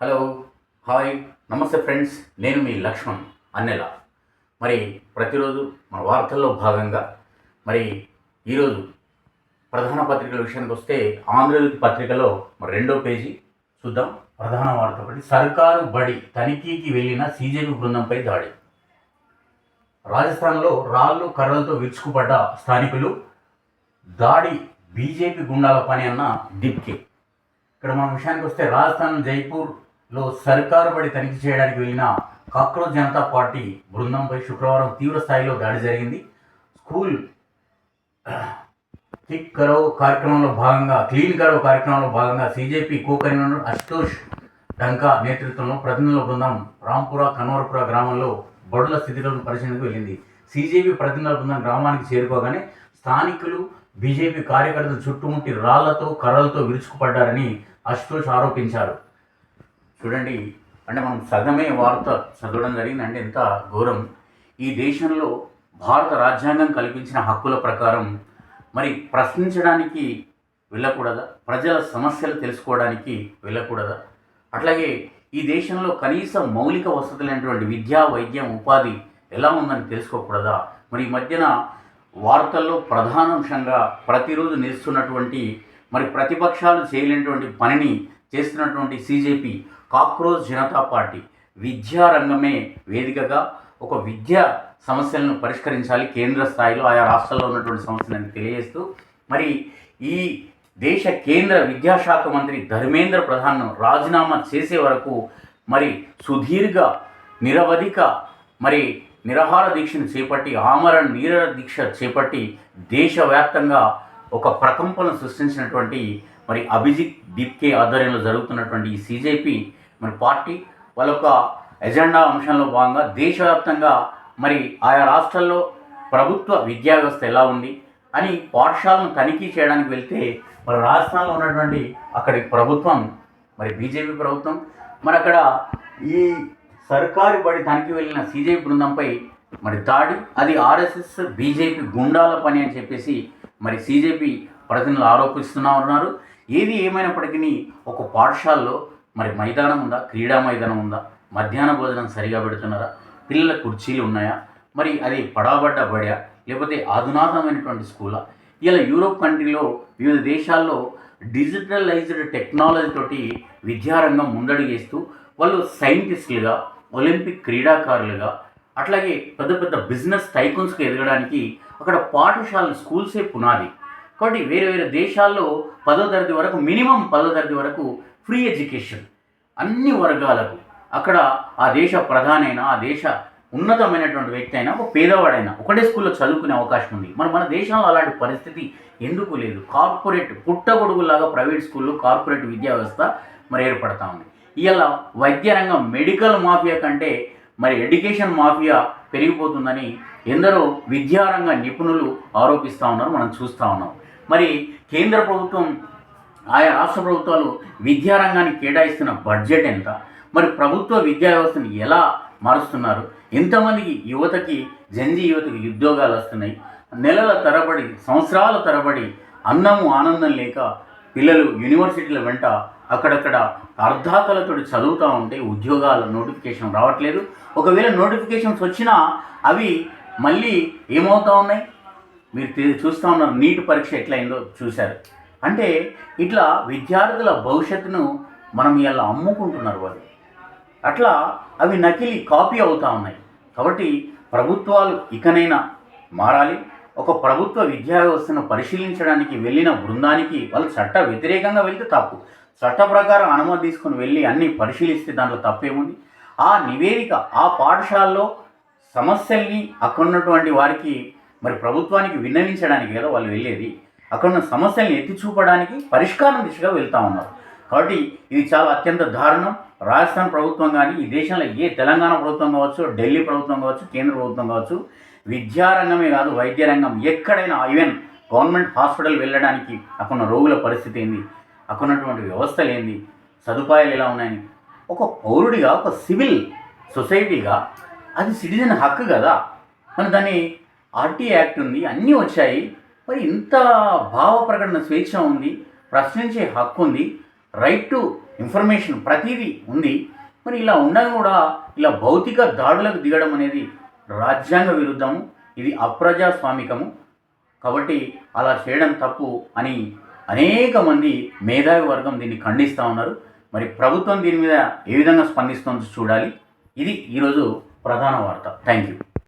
Hello, hi, నమస్తే friends. నేను మీ లక్ష్మణ్ అన్నెల. మరి ప్రతిరోజు మన వార్తల్లో భాగంగా మరి ఈరోజు ప్రధాన పత్రికల విషయానికి వస్తే ఆంధ్రజ్యోతి పత్రికలో మరి 2వ పేజీ చూద్దాం. ప్రధాన వార్త ఒకటి, సర్కారు బడి తనిఖీకి వెళ్ళిన సీజేపీ బృందంపై దాడి. రాజస్థాన్లో రాళ్ళు కర్రలతో విరుచుకుపడ్డ స్థానికులు, దాడి బీజేపీ గుండాల పని అన్న డిప్కే. ఇక్కడ మన విషయానికి వస్తే రాజస్థాన్ జైపూర్లో సర్కారు బడి తనిఖీ చేయడానికి వెళ్ళిన కాక్రోచ్ జనతా పార్టీ బృందంపై శుక్రవారం తీవ్ర స్థాయిలో దాడి జరిగింది. స్కూల్ క్లీన్ కరో కార్యక్రమంలో భాగంగా సీజేపీ కో కన్వీనర్ అశుతోష్ డంకా నేతృత్వంలో ప్రతినిధుల బృందం రాంపుర కన్వర్పుర గ్రామంలో బడుల స్థితిగతులను పరిశీలనకు వెళ్ళింది. సీజేపీ ప్రతినిధుల బృందం గ్రామానికి చేరుకోగానే స్థానికులు బీజేపీ కార్యకర్తలు చుట్టుముట్టి రాళ్లతో కర్రలతో విరుచుకుపడ్డారని అశుతోష్ ఆరోపించారు. చూడండి, అంటే మనం సగమే వార్త చదవడం జరిగింది. అంటే ఎంత ఘోరం! ఈ దేశంలో భారత రాజ్యాంగం కల్పించిన హక్కుల ప్రకారం మరి ప్రశ్నించడానికి వెళ్ళకూడదా? ప్రజల సమస్యలు తెలుసుకోవడానికి వెళ్ళకూడదా? అట్లాగే ఈ దేశంలో కనీస మౌలిక వసతులైనటువంటి విద్య, వైద్యం, ఉపాధి ఎలా ఉందని తెలుసుకోకూడదా? మరి ఈ మధ్యన వార్తల్లో ప్రధానాంశంగా ప్రతిరోజు నిలుస్తున్నటువంటి మరి ప్రతిపక్షాలు చేయలేనటువంటి పనిని చేస్తున్నటువంటి సీజేపీ కాక్రోచ్ జనతా పార్టీ విద్యారంగమే వేదికగా ఒక విద్యా సమస్యలను పరిష్కరించాలి, కేంద్ర స్థాయిలో ఆయా రాష్ట్రాల్లో ఉన్నటువంటి సమస్యలను తెలియజేస్తూ మరి ఈ దేశ కేంద్ర విద్యాశాఖ మంత్రి ధర్మేంద్ర ప్రధాన్ను రాజీనామా చేసే వరకు మరి సుదీర్ఘ నిరవధిక మరి నిరాహార దీక్షను చేపట్టి, ఆమరణ నిరాహార దీక్ష చేపట్టి దేశవ్యాప్తంగా ఒక ప్రకంపన సృష్టించినటువంటి మరి అభిజిత్ డిప్కే ఆధ్వర్యంలో జరుగుతున్నటువంటి ఈ సీజేపీ మరి పార్టీ వాళ్ళ యొక్క ఎజెండా అంశంలో భాగంగా దేశవ్యాప్తంగా మరి ఆయా రాష్ట్రాల్లో ప్రభుత్వ విద్యా వ్యవస్థ ఎలా ఉంది అని పాఠశాలను తనిఖీ చేయడానికి వెళ్తే మరి రాజస్థాన్లో ఉన్నటువంటి అక్కడి ప్రభుత్వం మరి బీజేపీ ప్రభుత్వం మరి అక్కడ ఈ సర్కారు బడి తనిఖీ వెళ్ళిన సీజేపీ బృందంపై మరి దాడి, అది ఆర్ఎస్ఎస్ బీజేపీ గుండాల పని అని చెప్పేసి మరి సీజేపీ ప్రతినిధులు ఆరోపిస్తూనే ఉన్నారు. ఏది ఏమైనప్పటికీ ఒక పాఠశాలలో మరి మైదానం ఉందా, క్రీడా మైదానం ఉందా, మధ్యాహ్న భోజనం సరిగా పెడుతున్నారా, పిల్లల కుర్చీలు ఉన్నాయా, మరి అది పడాబడ్డ బడా లేకపోతే అధునాతనమైనటువంటి స్కూలా? ఇలా యూరోప్ కంట్రీలో వివిధ దేశాల్లో డిజిటలైజ్డ్ టెక్నాలజీ తోటి విద్యారంగం ముందడుగేస్తూ వాళ్ళు సైంటిస్టులుగా, ఒలింపిక్ క్రీడాకారులుగా, అట్లాగే పెద్ద పెద్ద బిజినెస్ టైకూన్స్కి ఎదగడానికి అక్కడ పాఠశాలలు, స్కూల్సే పునాది. కాబట్టి వేరే వేరే దేశాల్లో 10వ తరగతి వరకు, మినిమం 10వ తరగతి వరకు ఫ్రీ ఎడ్యుకేషన్ అన్ని వర్గాలకు. అక్కడ ఆ దేశ ప్రధాని అయినా, ఆ దేశ ఉన్నతమైనటువంటి వ్యక్తి అయినా, ఒక పేదవాడైనా ఒకటే స్కూల్లో చదువుకునే అవకాశం ఉంది. మన దేశంలో అలాంటి పరిస్థితి ఎందుకు లేదు? కార్పొరేట్ పుట్టగొడుగులాగా ప్రైవేట్ స్కూళ్ళు, కార్పొరేట్ విద్యా వ్యవస్థ మరి ఏర్పడతా ఉంది. ఇలా వైద్య రంగం, మెడికల్ మాఫియా కంటే మరి ఎడ్యుకేషన్ మాఫియా పెరిగిపోతుందని ఎందరో విద్యారంగ నిపుణులు ఆరోపిస్తూ ఉన్నారు, మనం చూస్తూ ఉన్నాం. మరి కేంద్ర ప్రభుత్వం, ఆయా రాష్ట్ర ప్రభుత్వాలు విద్యారంగానికి కేటాయిస్తున్న బడ్జెట్ ఎంత, మరి ప్రభుత్వ విద్యా వ్యవస్థను ఎలా మారుస్తున్నారు, ఎంతమందికి యువతకి, జంజీ యువతకి ఉద్యోగాలు వస్తున్నాయి, నెలల తరబడి, సంవత్సరాల తరబడి అన్నము ఆనందం లేక పిల్లలు యూనివర్సిటీల వెంట అక్కడక్కడ అర్ధాకలతో చదువుతూ ఉంటే ఉద్యోగాల నోటిఫికేషన్ రావట్లేదు. ఒకవేళ నోటిఫికేషన్స్ వచ్చినా అవి మళ్ళీ ఏమవుతూ ఉన్నాయి? మీరు చూస్తూ ఉన్నారు, నీట్ పరీక్ష ఎట్లయిందో చూశారు. అంటే ఇట్లా విద్యార్థుల భవిష్యత్తును మనం ఇలా అమ్ముకుంటున్నారు వాళ్ళు. అట్లా అవి నకిలీ, కాపీ అవుతూ ఉన్నాయి. కాబట్టి ప్రభుత్వాలు ఇకనైనా మారాలి. ఒక ప్రభుత్వ విద్యా వ్యవస్థను పరిశీలించడానికి వెళ్ళిన బృందానికి వాళ్ళు చట్ట వ్యతిరేకంగా వెళ్తే తప్పు, చట్ట ప్రకారం అనుమతి తీసుకుని వెళ్ళి అన్నీ పరిశీలిస్తే దాంట్లో తప్పేముంది? ఆ నివేదిక, ఆ పాఠశాలలో సమస్యల్ని అక్కడ ఉన్నటువంటి వారికి మరి ప్రభుత్వానికి విన్నవించడానికి కదా వాళ్ళు వెళ్ళేది. అక్కడ ఉన్న సమస్యల్ని ఎత్తి చూపడానికి, పరిష్కారం దిశగా వెళ్తూ ఉన్నారు. కాబట్టి ఇది చాలా అత్యంత దారుణం. రాజస్థాన్ ప్రభుత్వం కానీ, ఈ దేశంలో ఏ తెలంగాణ ప్రభుత్వం కావచ్చు, ఢిల్లీ ప్రభుత్వం కావచ్చు, కేంద్ర ప్రభుత్వం కావచ్చు, విద్యారంగమే కాదు వైద్య రంగం ఎక్కడైనా, ఈవెన్ గవర్నమెంట్ హాస్పిటల్ వెళ్ళడానికి అక్కడ ఉన్న రోగుల పరిస్థితి ఏంది, అక్కడ ఉన్నటువంటి వ్యవస్థలు ఏంది, సదుపాయాలు ఎలా ఉన్నాయని ఒక పౌరుడిగా, ఒక సివిల్ సొసైటీగా అది సిటిజన్ హక్కు కదా. మరి దాన్ని ఆర్టీ యాక్ట్ ఉంది, అన్నీ వచ్చాయి. మరి ఇంత భావ ప్రకటన స్వేచ్ఛ ఉంది, ప్రశ్నించే హక్కు ఉంది, రైట్ టు ఇన్ఫర్మేషన్ ప్రతిదీ ఉంది. మరి ఇలా ఉండగా కూడా ఇలా భౌతిక దాడులకు దిగడం అనేది రాజ్యాంగ విరుద్ధము, ఇది అప్రజాస్వామికము. కాబట్టి అలా చేయడం తప్పు అని అనేక మంది మేధావి వర్గం దీన్ని ఖండిస్తూ ఉన్నారు. మరి ప్రభుత్వం దీని మీద ఏ విధంగా స్పందిస్తుందో చూడాలి. ఇది ఈరోజు ప్రధాన వార్త. Thank you.